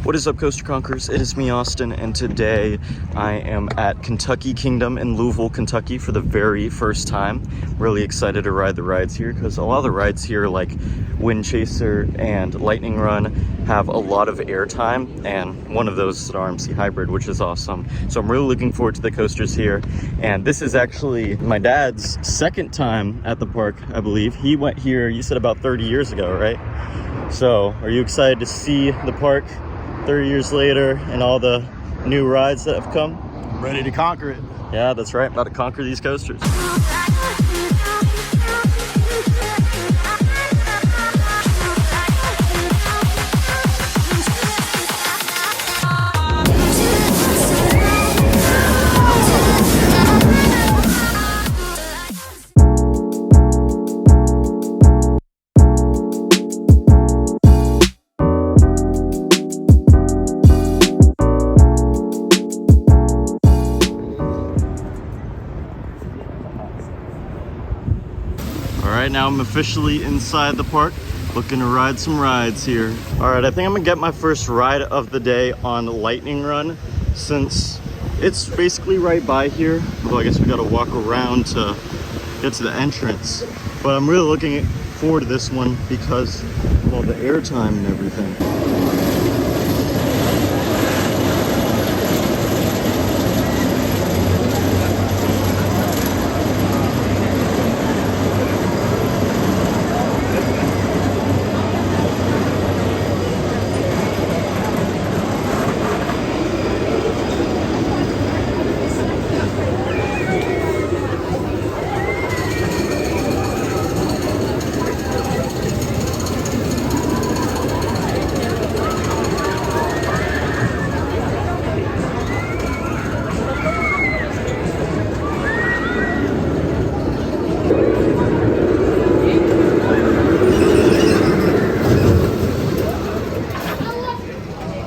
What is up, Coaster Conquerors? It is me, Austin, and today I am at Kentucky Kingdom in Louisville, Kentucky for the very first time. Really excited to ride the rides here because a lot of the rides here, like Windchaser and Lightning Run, have a lot of airtime, and one of those is an RMC hybrid, which is awesome. So I'm really looking forward to the coasters here. And this is actually my dad's second time at the park, I believe. He went here, you said, about 30 years ago, right? So are you excited to see the park 30 years later and all the new rides that have come? I'm ready to conquer it. Yeah, that's right. About to conquer these coasters. Alright, now I'm officially inside the park, looking to ride some rides here. Alright, I think I'm gonna get my first ride of the day on Lightning Run, since it's basically right by here. Although I guess we gotta walk around to get to the entrance. But I'm really looking forward to this one because of all the airtime and everything.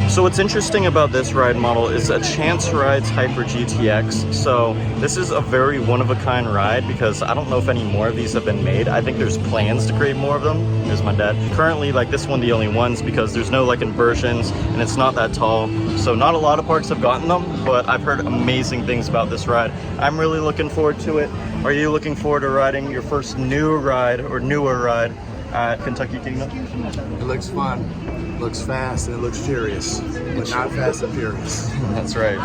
So what's interesting about this ride model is a Chance Rides Hyper GTX. So this is a very one-of-a-kind ride because I don't know if any more of these have been made. I think there's plans to create more of them. There's my dad. Currently, like, this one the only ones because there's no like inversions and it's not that tall. So not a lot of parks have gotten them, but I've heard amazing things about this ride. I'm really looking forward to it. Are you looking forward to riding your first new ride or newer ride at Kentucky Kingdom? It looks fun, looks fast, and it looks furious, but not fast and furious. That's right.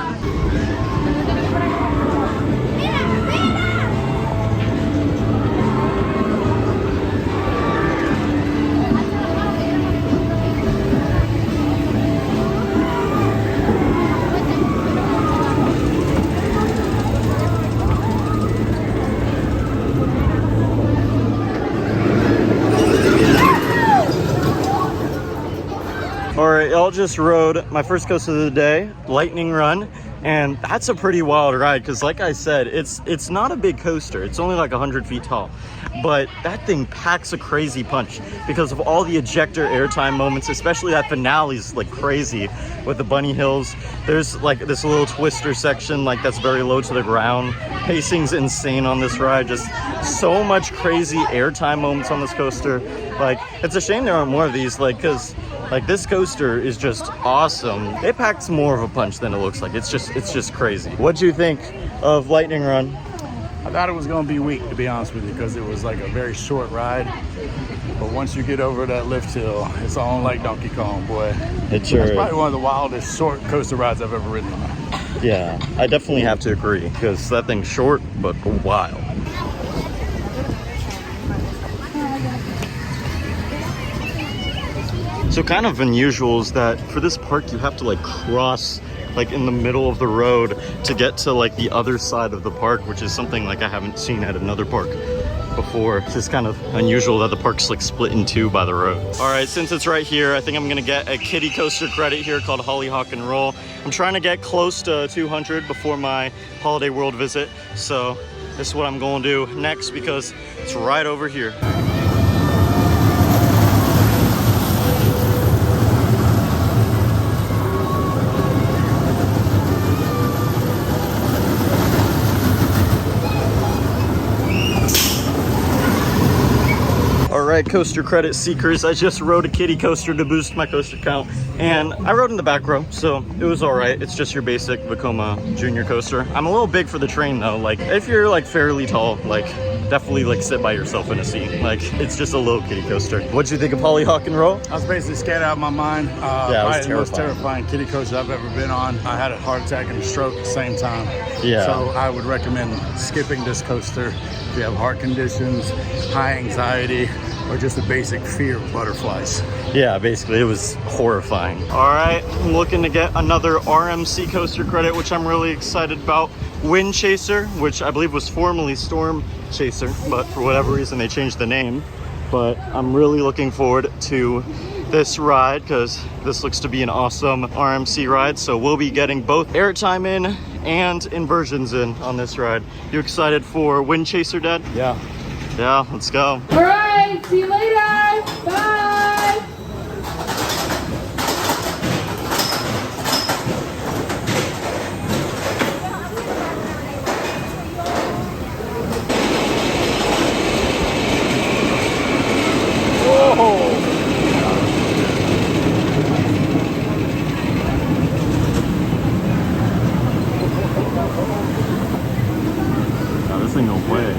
Alright, y'all, just rode my first coaster of the day, Lightning Run, and that's a pretty wild ride because, like I said, it's not a big coaster. It's only like 100 feet tall, but that thing packs a crazy punch because of all the ejector airtime moments, especially that finale is like crazy with the bunny hills. There's like this little twister section like that's very low to the ground. Pacing's insane on this ride. Just so much crazy airtime moments on this coaster. Like, it's a shame there aren't more of these, like, because like this coaster is just awesome. It packs more of a punch than it looks like. It's just crazy. What'd you think of Lightning Run? I thought it was going to be weak, to be honest with you, because it was like a very short ride. But once you get over that lift hill, it's on like Donkey Kong, boy. It sure is. It's probably one of the wildest short coaster rides I've ever ridden. Yeah, I definitely have to agree because that thing's short but wild. So kind of unusual is that for this park you have to like cross like in the middle of the road to get to like the other side of the park, which is something like I haven't seen at another park before. It's just kind of unusual that the park's like split in two by the road. All right, since it's right here, I think I'm gonna get a kiddie coaster credit here called Hollyhock Roll. I'm trying to get close to 200 before my Holiday World visit. So this is what I'm gonna do next because it's right over here. coaster credit seekers. I just rode a kiddie coaster to boost my coaster count, and I rode in the back row, so it was all right. It's just your basic Vekoma junior coaster. I'm a little big for the train though. Like if you're like fairly tall, like definitely like sit by yourself in a seat. Like it's just a little kiddie coaster. What'd you think of Hollyhock Roll? I was basically scared out of my mind. Yeah, it was the most terrifying kiddie coaster I've ever been on. I had a heart attack and a stroke at the same time. Yeah. So I would recommend skipping this coaster if you have heart conditions, high anxiety, or just a basic fear of butterflies. Yeah, basically it was horrifying. All right, I'm looking to get another RMC coaster credit, which I'm really excited about. Windchaser, which I believe was formerly Storm Chaser, but for whatever reason they changed the name. But I'm really looking forward to this ride because this looks to be an awesome RMC ride. So we'll be getting both airtime in and inversions in on this ride. You excited for Windchaser, Dad? Yeah. Yeah, let's go. All right, see you later. Bye. Now this thing will play.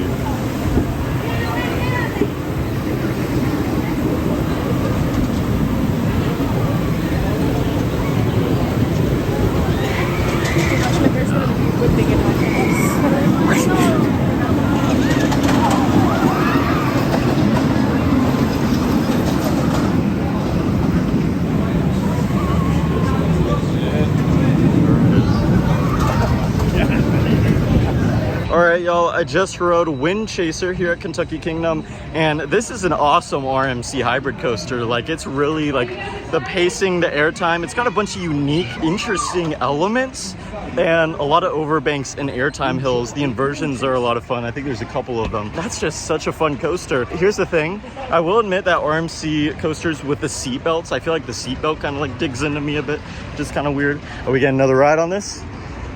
Alright y'all, I just rode Windchaser here at Kentucky Kingdom, and this is an awesome RMC hybrid coaster. Like it's really like the pacing, the airtime, it's got a bunch of unique, interesting elements and a lot of overbanks and airtime hills. The inversions are a lot of fun. I think there's a couple of them. That's just such a fun coaster. Here's the thing, I will admit that RMC coasters with the seat belts, I feel like the seat belt kind of like digs into me a bit, just kind of weird. Are we getting another ride on this?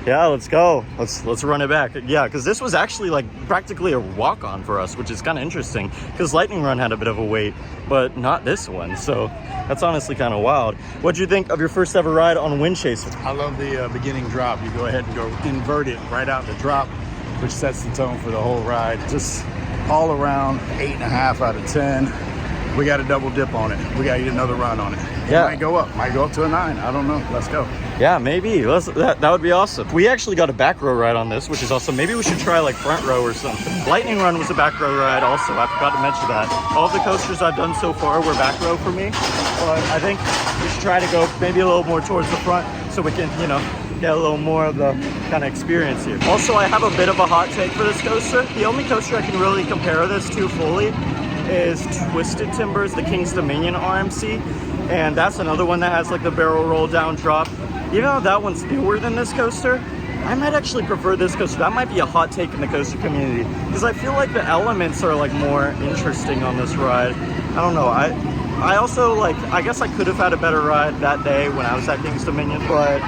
Yeah, let's go. Let's run it back. Yeah, because this was actually like practically a walk-on for us, which is kind of interesting because Lightning Run had a bit of a wait, but not this one. So that's honestly kind of wild. What'd you think of your first ever ride on Windchaser? I love the beginning drop. You go ahead and go invert it right out the drop, which sets the tone for the whole ride. Just all around 8.5 out of 10. We got a double dip on it. We got to get another run on it. Yeah. Might go up to a 9. I don't know. Let's go. Yeah, maybe. That would be awesome. We actually got a back row ride on this, which is awesome. Maybe we should try like front row or something. Lightning Run was a back row ride also. I forgot to mention that. All of the coasters I've done so far were back row for me. But I think we should try to go maybe a little more towards the front so we can, you know, get a little more of the kind of experience here. Also, I have a bit of a hot take for this coaster. The only coaster I can really compare this to fully is Twisted Timbers, the King's Dominion RMC. And that's another one that has like the barrel roll down drop. Even though that one's newer than this coaster, I might actually prefer this coaster. That might be a hot take in the coaster community because I feel like the elements are like more interesting on this ride. I don't know. I also like, I guess I could have had a better ride that day when I was at King's Dominion, but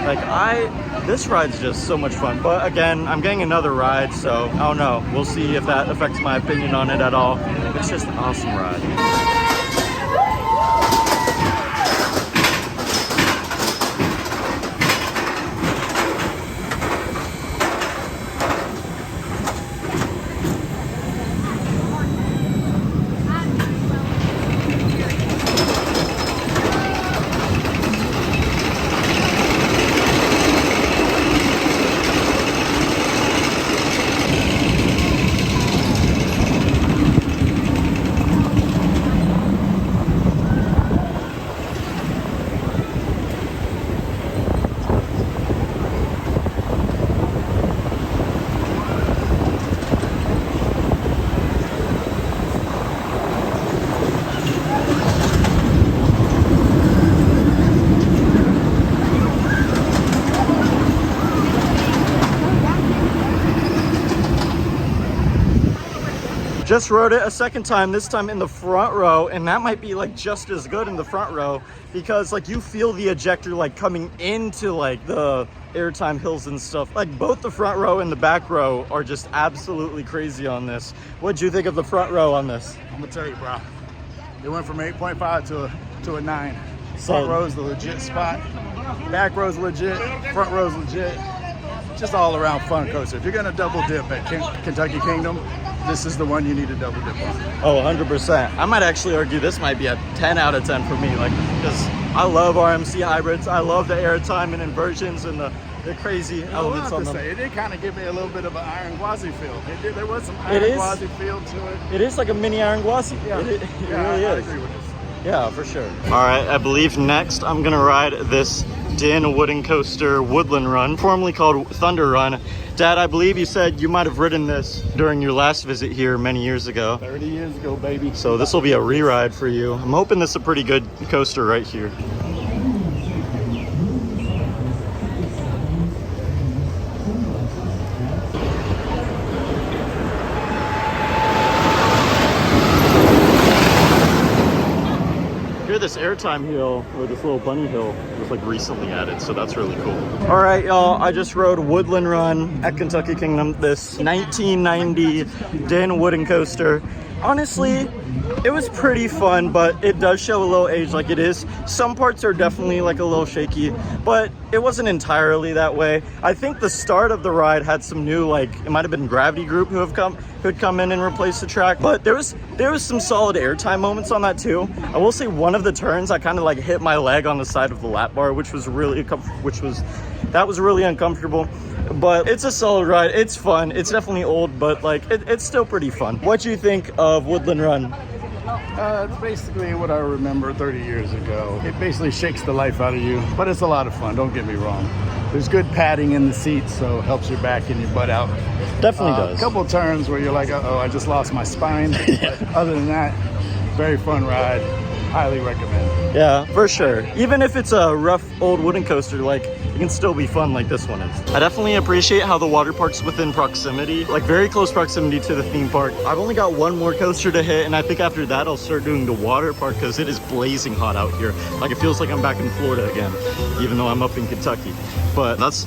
like this ride's just so much fun. But again, I'm getting another ride, so I don't know. We'll see if that affects my opinion on it at all. It's just an awesome ride. Just rode it a second time, this time in the front row, and that might be like just as good in the front row because like you feel the ejector like coming into like the airtime hills and stuff. Like both the front row and the back row are just absolutely crazy on this. What'd you think of the front row on this? I'm gonna tell you, bro, It went from 8.5 to a 9. So- Front row's the legit spot. Back row's legit. Front row's legit. Just all around fun coaster. If you're gonna double dip at Kentucky Kingdom, this is the one you need to double dip on. Oh, 100%. I might actually argue this might be a 10 out of 10 for me, like, because I love RMC hybrids. I love the airtime and inversions and the crazy elements on them. It did kind of give me a little bit of an Iron Gwazi feel. There was some It Iron is. Gwazi feel to it. It is like a mini Iron Gwazi. Yeah, It yeah, really I is. agree with this. Yeah, for sure. All right, I believe next I'm gonna ride this Dan Wooden Coaster Woodland Run, formerly called Thunder Run. Dad, I believe you said you might have ridden this during your last visit here many years ago. 30 years ago, baby. So this will be a re-ride for you. I'm hoping this is a pretty good coaster right here. Here, this airtime hill, or this little bunny hill, was like recently added, so that's really cool. All right, y'all, I just rode Woodland Run at Kentucky Kingdom, this 1990 Dan Wooden coaster. Honestly, it was pretty fun, but it does show a little age like it is. Some parts are definitely like a little shaky, but it wasn't entirely that way. I think the start of the ride had some new, like, it might have been Gravity Group who had come in and replaced the track, but there was some solid airtime moments on that too. I will say one of the turns I kind of like hit my leg on the side of the lap bar, which was really uncomfortable. But it's a solid ride. It's fun. It's definitely old, but like it's still pretty fun. What do you think of Woodland Run? It's basically what I remember 30 years ago. It basically shakes the life out of you, but it's a lot of fun, don't get me wrong. There's good padding in the seats, so it helps your back and your butt out. Definitely does. A couple of turns where you're like, uh-oh, I just lost my spine. Yeah. But other than that, very fun ride. Highly recommend. Yeah, for sure. Even if it's a rough old wooden coaster, like, it can still be fun like this one is. I definitely appreciate how the water park's within proximity, like very close proximity to the theme park. I've only got one more coaster to hit, and I think after that I'll start doing the water park because it is blazing hot out here. Like, it feels like I'm back in Florida again, even though I'm up in Kentucky. But that's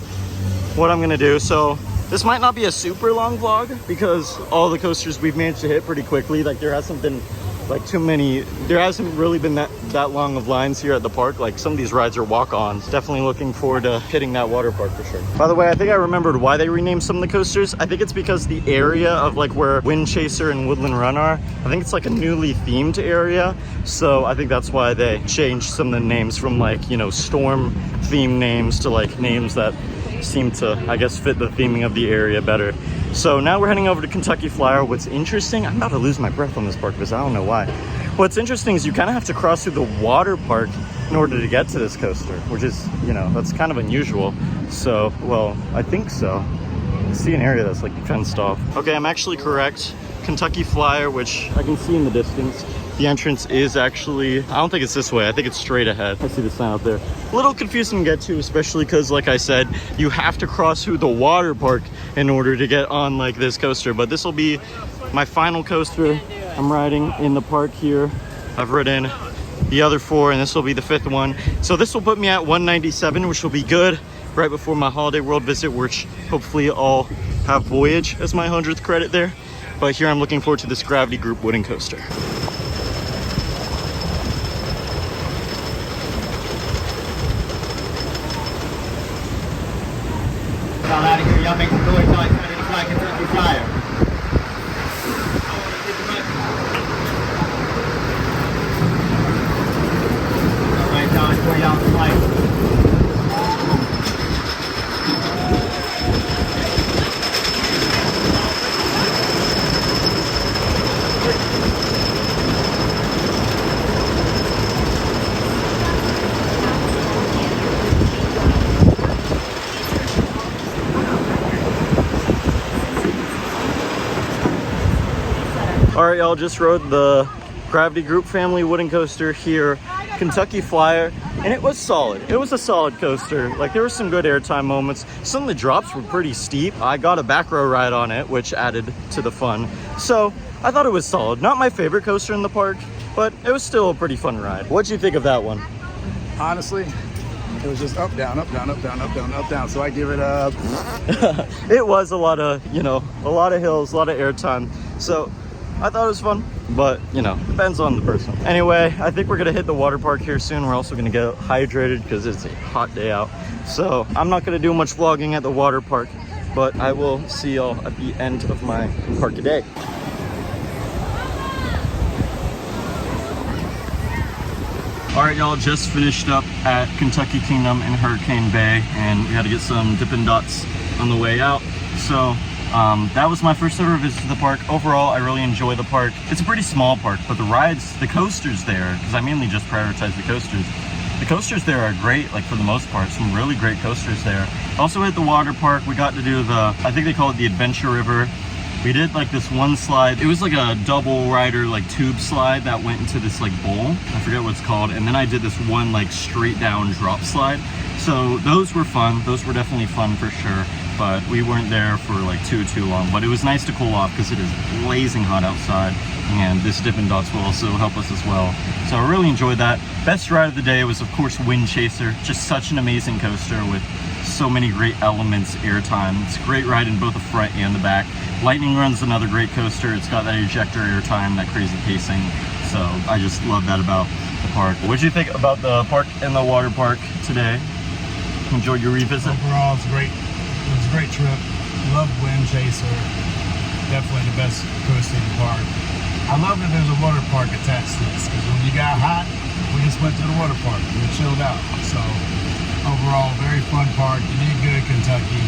what I'm gonna do. So this might not be a super long vlog because all the coasters we've managed to hit pretty quickly. Like, there hasn't been like too many, there hasn't really been that long of lines here at the park. Like, some of these rides are walk-ons. Definitely looking forward to hitting that water park for sure. By the way, I think I remembered why they renamed some of the coasters. I think it's because the area of like where Windchaser and Woodland Run are, I think it's like a newly themed area. So I think that's why they changed some of the names from, like, you know, storm themed names to like names that seem to, I guess, fit the theming of the area better. So now we're heading over to Kentucky Flyer. What's interesting, I'm about to lose my breath on this park because I don't know why. What's interesting is you kind of have to cross through the water park in order to get to this coaster, which is, you know, that's kind of unusual. So, well, I think so. I see an area that's like fenced off. Okay, I'm actually correct. Kentucky Flyer, which I can see in the distance. The entrance is actually, I don't think it's this way. I think it's straight ahead. I see the sign out there. A little confusing to get to, especially because, like I said, you have to cross through the water park in order to get on like this coaster. But this will be my final coaster I'm riding in the park here. I've ridden the other 4, and this will be the 5th one. So this will put me at 197, which will be good right before my Holiday World visit, which hopefully I'll have Voyage as my 100th credit there. But here I'm looking forward to this Gravity Group wooden coaster. Out of here, y'all make some noise now. It's kind of fly Kentucky Flyer. All right, John, for y'all flight. All right, y'all, just rode the Gravity Group family wooden coaster here, Kentucky Flyer, and it was solid. It was a solid coaster. Like, there were some good airtime moments. Some of the drops were pretty steep. I got a back row ride on it, which added to the fun. So I thought it was solid. Not my favorite coaster in the park, but it was still a pretty fun ride. What'd you think of that one? Honestly, it was just up, down, up, down, up, down, up, down, up, down. So I give it a... It was a lot of, you know, a lot of hills, a lot of airtime. So I thought it was fun. but you know, depends on the person. Anyway, I think we're gonna hit the water park here soon. We're also gonna get hydrated because it's a hot day out. So I'm not gonna do much vlogging at the water park, but I will see y'all at the end of my park a day. All right, y'all, just finished up at Kentucky Kingdom in Hurricane Bay, and we had to get some Dippin' Dots on the way out. So that was my first ever visit to the park. Overall, I really enjoy the park. It's a pretty small park, but the rides, the coasters there, because I mainly just prioritize the coasters there are great, like for the most part, some really great coasters there. Also at the water park, we got to do the, I think they call it the Adventure River. We did like this one slide. It was like a double rider, like tube slide that went into this like bowl. I forget what it's called. And then I did this one like straight down drop slide. So those were fun. Those were definitely fun for sure. But we weren't there for like too long. But it was nice to cool off because it is blazing hot outside. And this Dippin' Dots will also help us as well. So I really enjoyed that. Best ride of the day was of course Windchaser. Just such an amazing coaster with so many great elements, airtime. It's a great ride in both the front and the back. Lightning Run's another great coaster. It's got that ejector airtime, that crazy pacing. So I just love that about the park. What did you think about the park and the water park today? Enjoyed your revisit? Overall, it's great. It was a great trip. Love Windchaser. Definitely the best coaster in the park. I love that there's a water park attached to this, because when you got hot, we just went to the water park and we chilled out. So overall, very fun park. You did good, Kentucky.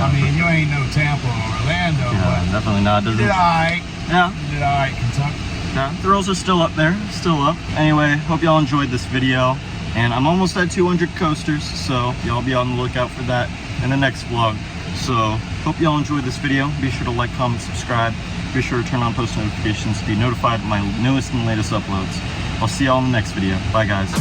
I mean, you ain't no Tampa or Orlando, yeah, but definitely not. You did all right. Yeah. You did all right, Kentucky. Yeah, the rolls are still up there, still up. Anyway, hope y'all enjoyed this video. And I'm almost at 200 coasters, so y'all be on the lookout for that in the next vlog. So hope y'all enjoyed this video. Be sure to like, comment, subscribe. Be sure to turn on post notifications to be notified of my newest and latest uploads. I'll see y'all in the next video. Bye, guys.